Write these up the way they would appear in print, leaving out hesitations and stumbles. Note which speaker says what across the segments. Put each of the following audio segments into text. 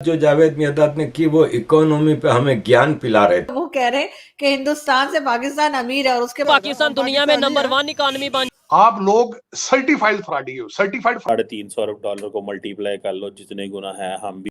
Speaker 1: जो जावेद मियादाद ने की वो इकोनॉमी पे हमें ज्ञान पिला रहे थे।
Speaker 2: वो कह रहे कि हिंदुस्तान से पाकिस्तान अमीर है और उसके
Speaker 3: पाकिस्तान दुनिया में नंबर 1 इकोनॉमी बन
Speaker 4: आप लोग सर्टिफाइड फ्रॉडी हो। सर्टिफाइड
Speaker 5: $350 को मल्टीप्लाई कर लो, जितने गुना है हम भी।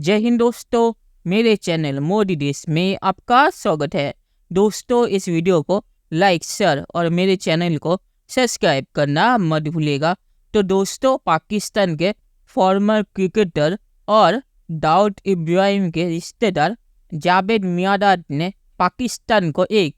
Speaker 6: जय हिंद दोस्तों, मेरे चैनल मोदी देश में आपका स्वागत है। दोस्तों, इस वीडियो को लाइक, शेयर और मेरे चैनल को सब्सक्राइब करना मत भूलिएगा। तो दोस्तों, पाकिस्तान के फॉर्मर क्रिकेटर और दाऊद इब्राहिम के रिश्तेदार जावेद मियादाद ने पाकिस्तान को एक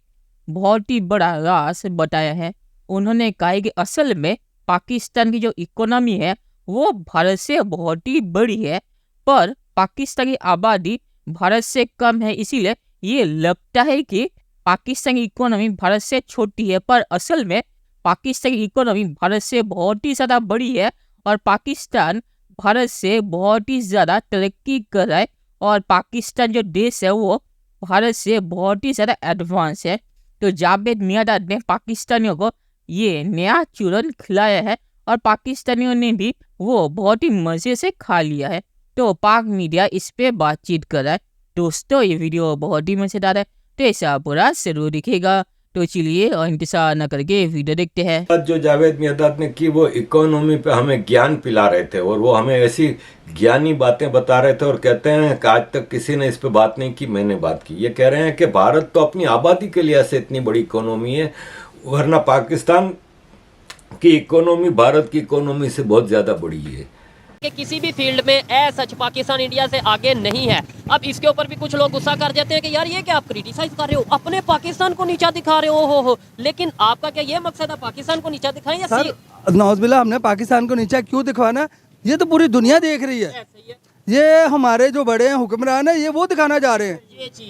Speaker 6: बहुत ही बड़ा राज बताया है। उन्होंने कहा कि असल में पाकिस्तान की जो इकोनॉमी है वो भारत से बहुत ही बड़ी है, पर पाकिस्तान की आबादी भारत से कम है, इसीलिए ये लगता है कि पाकिस्तान की इकोनॉमी भारत से छोटी है, पर असल में पाकिस्तान की इकोनॉमी भारत से बहुत ही ज़्यादा बड़ी है और पाकिस्तान भारत से बहुत ही ज़्यादा तरक्की कर रहा है और पाकिस्तान जो देश है वो भारत से बहुत ही ज़्यादा एडवांस है। तो जावेद मियादाद ने पाकिस्तानियों को ये नया चूरन खिलाया है और पाकिस्तानियों ने भी वो बहुत ही मज़े से खा लिया है। तो पाक मीडिया इस पे बातचीत कर रहा है। दोस्तों, ये वीडियो बहुत ही मज़ेदार है, तो ऐसा पूरा जरूर दिखेगा। तो चलिए और इंतजार न करके वीडियो देखते हैं।
Speaker 1: जो जावेद मियादाद ने की वो इकोनॉमी पे हमें ज्ञान पिला रहे थे और वो हमें ऐसी ज्ञानी बातें बता रहे थे और कहते हैं कि आज तक किसी ने इस पे बात नहीं की, मैंने बात की। ये कह रहे हैं कि भारत तो अपनी आबादी के लिहाज से इतनी बड़ी इकोनॉमी है, वरना पाकिस्तान की इकोनॉमी भारत की इकोनॉमी से बहुत ज़्यादा बड़ी है
Speaker 3: कि किसी भी फील्ड में सच पाकिस्तान इंडिया से आगे नहीं है। अब इसके ऊपर भी कुछ लोग गुस्सा कर जाते हैं कि यार ये क्या आप क्रिटिसाइज कर रहे हो, अपने पाकिस्तान को नीचा दिखा रहे हो। लेकिन आपका क्या ये मकसद है पाकिस्तान को नीचा दिखाएं या
Speaker 7: सर, नौजबिल्ला हमने पाकिस्तान को नीचा क्यों दिखवाना? ये तो पूरी दुनिया देख रही है। ये हमारे जो बड़े हैं हुक्मरान है, ये वो दिखाना चाह रहे हैं।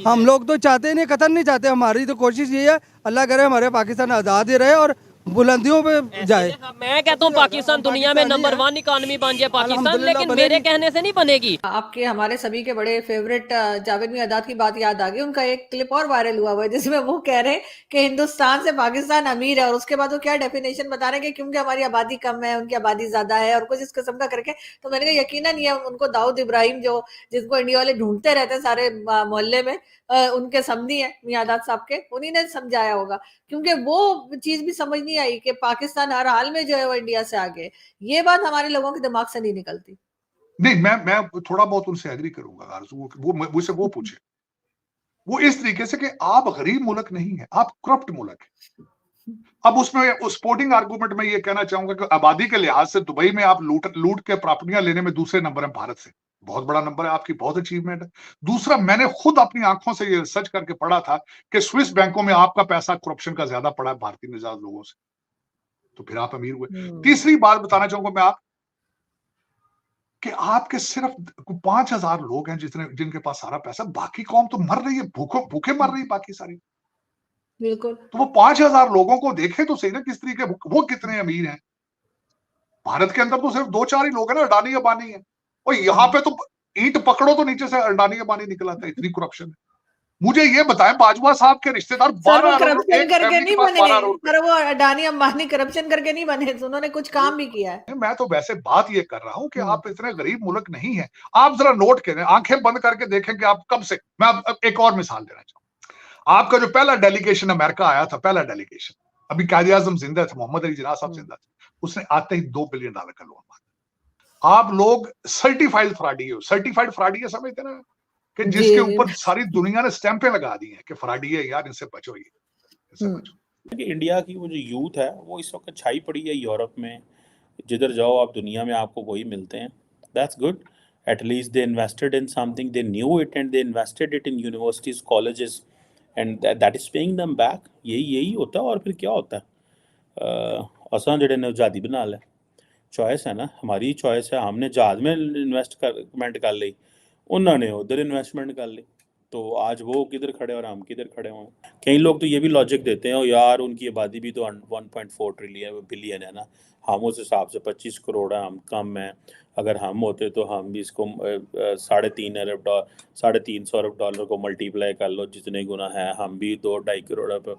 Speaker 7: हम लोग तो चाहते ही नहीं, कतई नहीं चाहते। हमारी तो कोशिश ये है अल्लाह करे हमारे पाकिस्तान आज़ाद ही रहे और बुलंदियों पे जाए।
Speaker 3: मैं कहता हूँ पाकिस्तान दुनिया में नंबर 1 इकोनॉमी बन जाए पाकिस्तान, लेकिन मेरे कहने से नहीं बनेगी।
Speaker 2: आपके हमारे सभी के बड़े फेवरेट जावेद मियादाद की बात याद आ गई। उनका एक क्लिप और वायरल हुआ हुआ है जिसमें वो कह रहे हैं कि हिंदुस्तान से पाकिस्तान अमीर है और उसके बाद वो क्या डेफिनेशन बता रहे हैं कि क्योंकि हमारी आबादी कम है, उनकी आबादी ज्यादा है और कुछ इस किस्म का करके। तो मैंने कहा यकीनन ये उनको दाऊद इब्राहिम जो जिनको इंडिया वाले ढूंढते रहते हैं सारे मोहल्ले में, उनके समधी है मियादाद साहब के, उन्हीं ने समझाया होगा, क्योंकि वो चीज भी समझ नहीं आई कि पाकिस्तान हर हाल में जो है वो इंडिया से आगे। ये बात हमारे लोगों के दिमाग से नहीं निकलती।
Speaker 4: नहीं, मैं थोड़ा बहुत उनसे एग्री करूंगा। आरज़ू, वो मुझसे वो पूछे वो इस तरीके से कि आप गरीब मुल्क नहीं है, आप करप्ट मुल्क है। अब उसमें उस स्पोर्टिंग आर्गुमेंट में ये कहना चाहूंगा कि आबादी के लिहाज से दुबई में आप लूट के प्रॉपर्टियां लेने में दूसरे नंबर है भारत से। बहुत बड़ा नंबर है, आपकी बहुत अचीवमेंट है। दूसरा, मैंने खुद अपनी आंखों से ये रिसर्च करके पढ़ा था कि स्विस बैंकों में आपका पैसा करप्शन का ज्यादा पड़ा है भारतीय निजात लोगों से, तो फिर आप अमीर हुए। तीसरी बात बताना चाहूंगा मैं कि आपके सिर्फ 5,000 लोग हैं जिनके पास सारा पैसा, बाकी कौम तो मर रही है, भूखे मर रही है बाकी सारी।
Speaker 2: बिल्कुल।
Speaker 4: तो वो 5,000 लोगों को देखे तो सही ना, किस तरीके वो कितने अमीर हैं। भारत के अंदर तो सिर्फ 2-4 ही लोग हैं ना, अडानी अंबानी है। और यहाँ पे तो ईंट पकड़ो तो नीचे से अडानी अंबानी निकल आता है, इतनी करप्शन है। मुझे ये बताएं, बाजवा साहब के रिश्तेदार 12
Speaker 2: करप्शन करके नहीं बने, पर वो अडानी अंबानी करप्शन करके नहीं बने, उन्होंने कुछ काम भी किया है।
Speaker 4: मैं तो वैसे बात ये कर रहा हूं कि आप इतने गरीब मुल्क नहीं है। आप जरा नोट करें, आंखें बंद करके देखें कि आप कब से। मैं अब एक और मिसाल देना चाहूँ। आपका जो पहला डेलीगेशन अमेरिका आया था, पहला डेलीगेशन, अभी कायदे आजम जिंदा थे, मोहम्मद अली जिन्ना साहब जिंदा थे, उसने आते ही $2 बिलियन का लोन मांगा। आप लोग सर्टिफाइड फ्रॉडी हो। सर्टिफाइड फ्रॉडी है, समझते ना, कि जिसके ऊपर सारी दुनिया ने स्टैंपें लगा दी हैं कि फ्रॉडी है यार, इनसे बचो, इससे बचो।
Speaker 5: कि इंडिया की वो जो यूथ है वो इस वक्त छाई पड़ी है यूरोप में। जिधर जाओ आप दुनिया में आपको वही मिलते हैं। That's good. At least they invested in something, they knew it and they invested it in universities, colleges, and that is paying them back. यही होता है। और फिर क्या होता है, असा जेडे ने आज़ादी बना ले, चॉइस है ना, हमारी चॉइस है। हमने जहाज में इन्वेस्टमेंट कर ली, उन्होंने उधर इन्वेस्टमेंट कर ली, तो आज वो किधर खड़े और हम किधर खड़े हुए। कई लोग तो ये भी लॉजिक देते हैं, यार उनकी आबादी भी तो 1.4 बिलियन है ना, हम उस हिसाब से 25 करोड़ है, हम कम हैं। अगर हम होते तो हम भी इसको $350 को मल्टीप्लाई कर लो, जितने गुना है हम भी 2-2.5 करोड़,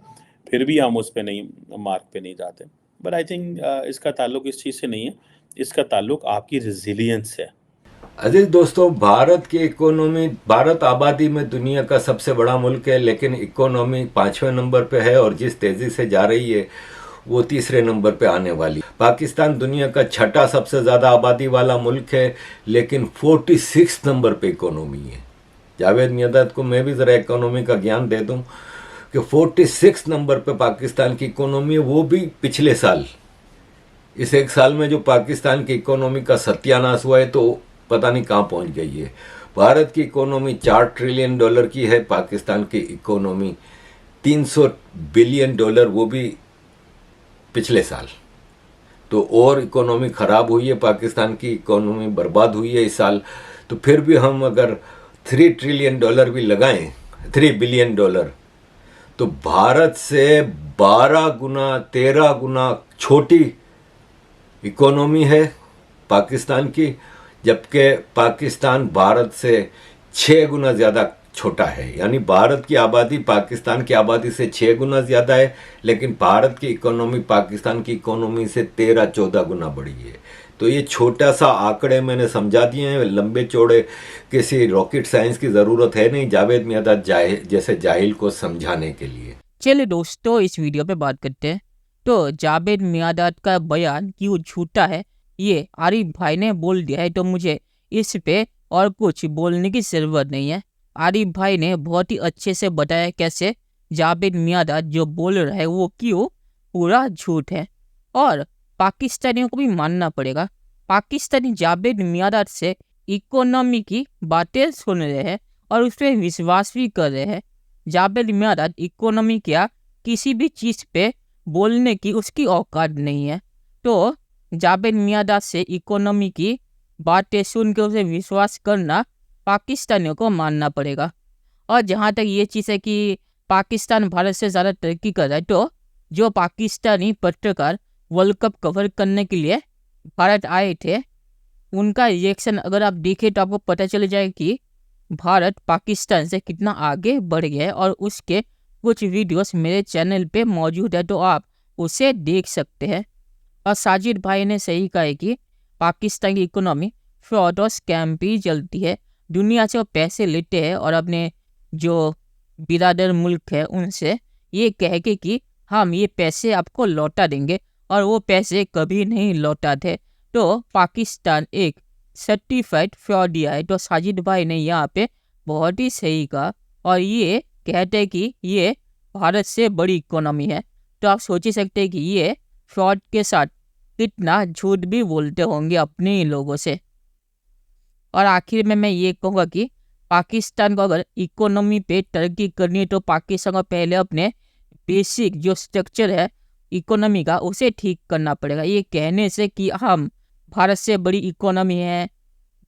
Speaker 5: फिर भी हम उस पर नहीं, मार्क पे नहीं जाते। बट आई थिंक इसका ताल्लुक इस चीज़ से नहीं है, इसका ताल्लुक आपकी रेजिलियंस है।
Speaker 1: अजीज दोस्तों, भारत की इकोनॉमी, भारत आबादी में दुनिया का सबसे बड़ा मुल्क है, लेकिन इकोनॉमी 5वें नंबर पे है और जिस तेजी से जा रही है वो 3रे नंबर पे आने वाली। पाकिस्तान दुनिया का 6ठा सबसे ज़्यादा आबादी वाला मुल्क है, लेकिन 46 नंबर पे इकोनॉमी है। जावेद मियांदाद को मैं भी ज़रा इकोनॉमी का ज्ञान दे दूं कि 46 नंबर पे पाकिस्तान की इकोनॉमी है, वो भी पिछले साल। इस एक साल में जो पाकिस्तान की इकोनॉमी का सत्यानाश हुआ है तो पता नहीं कहाँ पहुँच गई है। भारत की इकोनॉमी $4 ट्रिलियन की है, पाकिस्तान की इकोनॉमी $300 बिलियन, वो भी पिछले साल। तो और इकोनॉमी ख़राब हुई है, पाकिस्तान की इकोनॉमी बर्बाद हुई है इस साल। तो फिर भी हम अगर $3 ट्रिलियन भी लगाएं, $3 बिलियन, तो भारत से 12 गुना 13 गुना छोटी इकोनॉमी है पाकिस्तान की, जबकि पाकिस्तान भारत से 6 गुना ज़्यादा छोटा है। यानी भारत की आबादी पाकिस्तान की आबादी से 6 गुना ज़्यादा है, लेकिन भारत की इकोनॉमी पाकिस्तान की इकोनॉमी से 13-14 गुना बड़ी है। तो ये छोटा सा आंकड़े मैंने समझा दिए हैं, लंबे चौड़े किसी रॉकेट साइंस की ज़रूरत है नहीं जावेद मियांदाद जैसे जाहिल को समझाने के लिए।
Speaker 6: चलिए दोस्तों, इस वीडियो पे बात करते हैं। तो जावेद मियांदाद का बयान क्यों झूठा है ये आरिफ भाई ने बोल दिया है, तो मुझे इस पे और कुछ बोलने की ज़रूरत नहीं है। आरिफ भाई ने बहुत ही अच्छे से बताया कैसे जावेद मियांदाद जो बोल रहा है वो क्यों पूरा झूठ है, और पाकिस्तानियों को भी मानना पड़ेगा। पाकिस्तानी जावेद मियांदाद से इकोनॉमी की बातें सुन रहे हैं और उस पर विश्वास भी कर रहे हैं। जावेद मियांदाद इकोनॉमी क्या किसी भी चीज़ पे बोलने की उसकी औकात नहीं है। तो जावेद मियांदाद से इकोनॉमी की बातें सुन के उसे विश्वास करना पाकिस्तानियों को मानना पड़ेगा। और जहाँ तक ये चीज़ है कि पाकिस्तान भारत से ज़्यादा तरक्की कर रहा है, तो जो पाकिस्तानी पत्रकार वर्ल्ड कप कवर करने के लिए भारत आए थे, उनका रिएक्शन अगर आप देखें तो आपको पता चल जाए कि भारत पाकिस्तान से कितना आगे बढ़ गया है। और उसके कुछ वीडियोस मेरे चैनल पे मौजूद है, तो आप उसे देख सकते हैं। और साजिद भाई ने सही कहा है कि पाकिस्तान की इकोनॉमी फ्रॉड और स्कैम भी चलती है। दुनिया से वो पैसे लेते हैं और अपने जो बिरादर मुल्क है उनसे ये कह के कि हम ये पैसे आपको लौटा देंगे, और वो पैसे कभी नहीं लौटाते। तो पाकिस्तान एक सर्टिफाइड फ्रॉडिया है। तो साजिद भाई ने यहाँ पे बहुत ही सही कहा, और ये कहते हैं कि ये भारत से बड़ी इकोनॉमी है। तो आप सोच ही सकते हैं कि ये फ्रॉड के साथ कितना झूठ भी बोलते होंगे अपने ही लोगों से। और आखिर में मैं ये कहूँगा कि पाकिस्तान को अगर इकोनॉमी पे तरक्की करनी है तो पाकिस्तान को पहले अपने बेसिक जो स्ट्रक्चर है इकोनॉमी का उसे ठीक करना पड़ेगा। ये कहने से कि हम भारत से बड़ी इकोनॉमी है,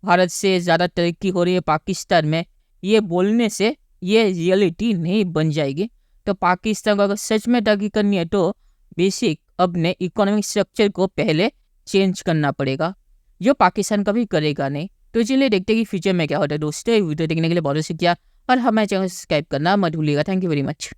Speaker 6: भारत से ज़्यादा तरक्की हो रही है पाकिस्तान में, ये बोलने से ये रियलिटी नहीं बन जाएगी। तो पाकिस्तान को अगर सच में तरक्की करनी है तो बेसिक अपने इकोनॉमिक स्ट्रक्चर को पहले चेंज करना पड़ेगा, जो पाकिस्तान कभी करेगा नहीं। तो चलिए देखते हैं कि फ्यूचर में क्या होता है। दोस्तों वीडियो देखने के लिए बहुत शुक्रिया, और हमारे चैनल सब्सक्राइब करना मत भूलिएगा। Thank you very much.